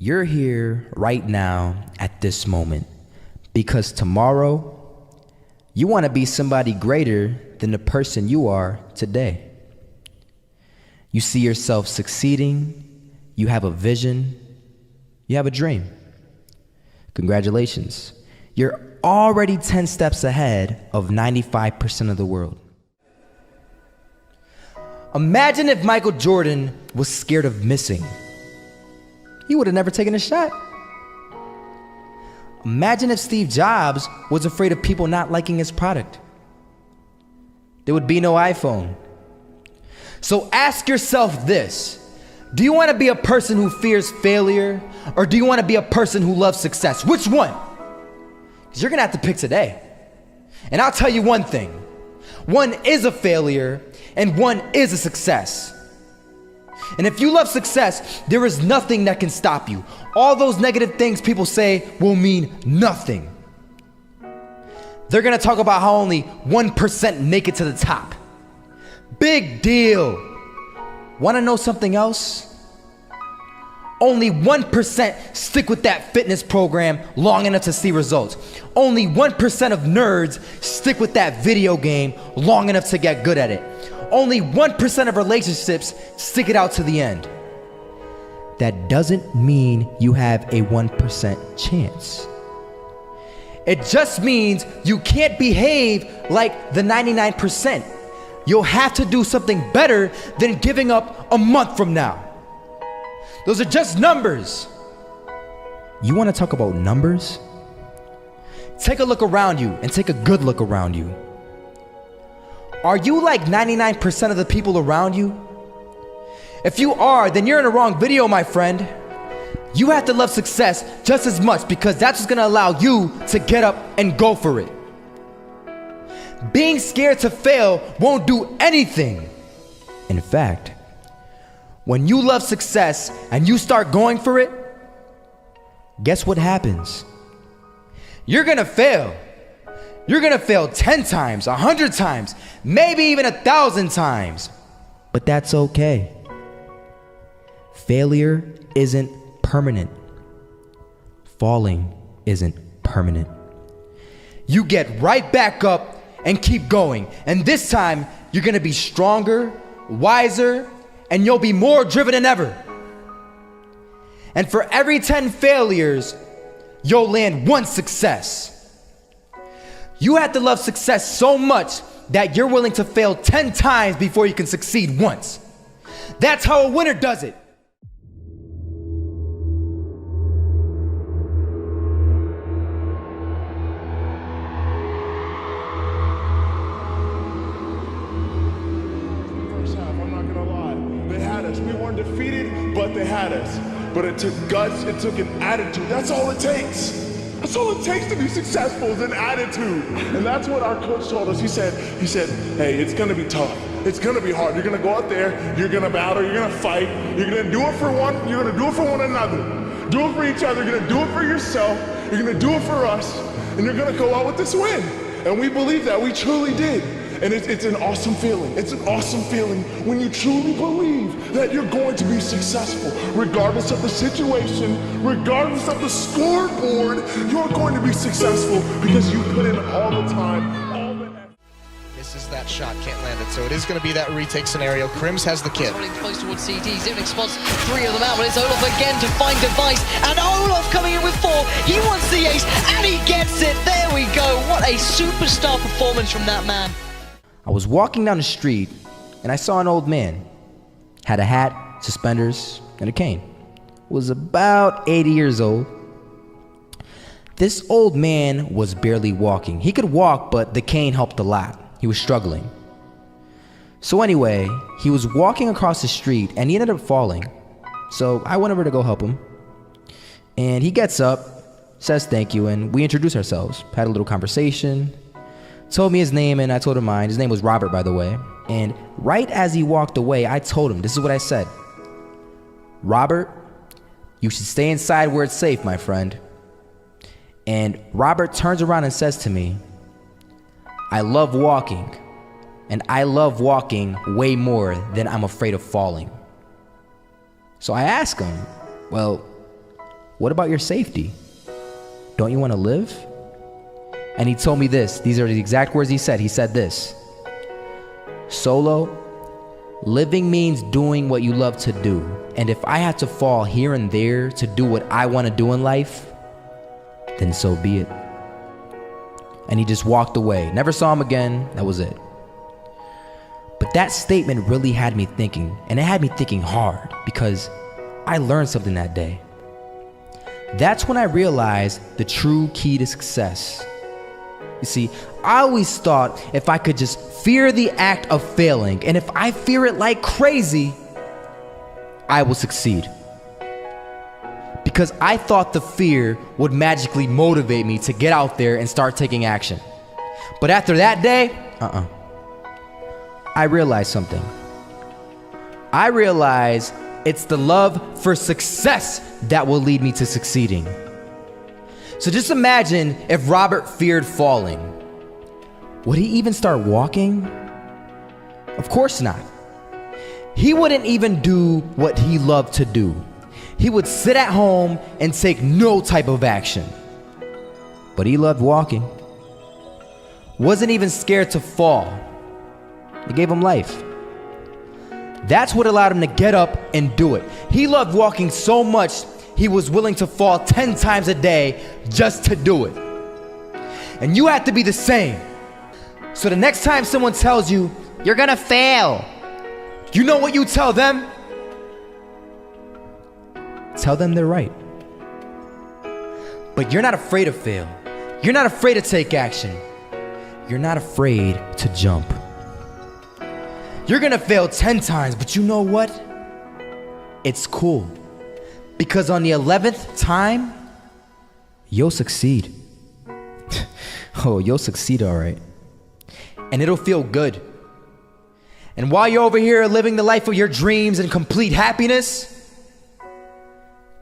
You're here right now at this moment because tomorrow you want to be somebody greater than the person you are today. You see yourself succeeding, you have a vision, you have a dream. Congratulations. You're already 10 steps ahead of 95% of the world. Imagine if Michael Jordan was scared of missing. He would have never taken a shot. Imagine if Steve Jobs was afraid of people not liking his product. There would be no iPhone. So ask yourself this: do you want to be a person who fears failure, or do you want to be a person who loves success? Which one? Because you're gonna have to pick today. And I'll tell you one thing: one is a failure and one is a success. And if you love success, there is nothing that can stop you. All those negative things people say will mean nothing. They're gonna talk about how only 1% make it to the top. Big deal. Wanna know something else? Only 1% stick with that fitness program long enough to see results. Only 1% of nerds stick with that video game long enough to get good at it. Only 1% of relationships stick it out to the end. That doesn't mean you have a 1% chance. It just means you can't behave like the 99%. You'll have to do something better than giving up a month from now. Those are just numbers. You want to talk about numbers? Take a look around you and take a good look around you. Are you like 99% of the people around you? If you are, then you're in the wrong video, my friend. You have to love success just as much because that's what's gonna allow you to get up and go for it. Being scared to fail won't do anything. In fact, when you love success and you start going for it, guess what happens? You're gonna fail. You're gonna fail 10 times, 100 times, maybe even 1,000 times. But that's okay. Failure isn't permanent. Falling isn't permanent. You get right back up and keep going. And this time, you're gonna be stronger, wiser, and you'll be more driven than ever. And for every 10 failures, you'll land one success. You have to love success so much that you're willing to fail 10 times before you can succeed once. That's how a winner does it. First half, I'm not gonna lie. They had us. We weren't defeated, but they had us. But it took guts, it took an attitude. That's all it takes. That's all it takes to be successful is an attitude. And that's what our coach told us. He said, hey, it's gonna be tough. It's gonna be hard. You're gonna go out there, you're gonna battle, you're gonna fight, you're gonna do it for one, you're gonna do it for one another. Do it for each other, you're gonna do it for yourself, you're gonna do it for us, and you're gonna go out with this win. And we believe that, we truly did. And it's an awesome feeling. It's an awesome feeling when you truly believe that you're going to be successful. Regardless of the situation, regardless of the scoreboard, you're going to be successful because you put in all the time, all the effort. This is that shot, can't land it. So it is going to be that retake scenario. Crims has the kit. Running close towards CT, Zivnik spots 3 of them out, but it's Olaf again to find Device, and Olaf coming in with 4. He wants the ace, and he gets it. There we go. What a superstar performance from that man. I was walking down the street and I saw an old man. Had a hat, suspenders, and a cane. Was about 80 years old. This old man was barely walking. He could walk, but the cane helped a lot. He was struggling. So anyway, he was walking across the street and he ended up falling. So I went over to go help him. And he gets up, says thank you, and we introduced ourselves. Had a little conversation. Told me his name and I told him mine. His name was Robert, by the way. And right as he walked away, I told him, this is what I said. Robert, you should stay inside where it's safe, my friend. And Robert turns around and says to me, I love walking. And I love walking way more than I'm afraid of falling. So I ask him, well, what about your safety? Don't you want to live? And he told me this. These are the exact words he said. He said this: Solo, living means doing what you love to do. And if I had to fall here and there to do what I want to do in life, then so be it. And he just walked away. Never saw him again. That was it. But that statement really had me thinking, and it had me thinking hard, because I learned something that day. That's when I realized the true key to success. You see, I always thought if I could just fear the act of failing, and if I fear it like crazy, I will succeed. Because I thought the fear would magically motivate me to get out there and start taking action. But after that day, I realized something. I realized it's the love for success that will lead me to succeeding. So just imagine if Robert feared falling. Would he even start walking? Of course not. He wouldn't even do what he loved to do. He would sit at home and take no type of action. But he loved walking. Wasn't even scared to fall. It gave him life. That's what allowed him to get up and do it. He loved walking so much, he was willing to fall 10 times a day just to do it. And you have to be the same. So the next time someone tells you, you're gonna fail, you know what you tell them? Tell them they're right. But you're not afraid to fail. You're not afraid to take action. You're not afraid to jump. You're gonna fail 10 times, but you know what? It's cool. Because on the 11th time, you'll succeed. Oh, you'll succeed, all right. And it'll feel good. And while you're over here living the life of your dreams and complete happiness,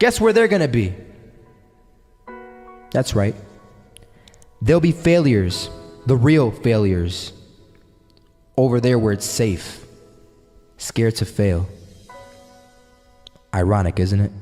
guess where they're gonna be? That's right. They'll be failures, the real failures. Over there where it's safe, scared to fail. Ironic, isn't it?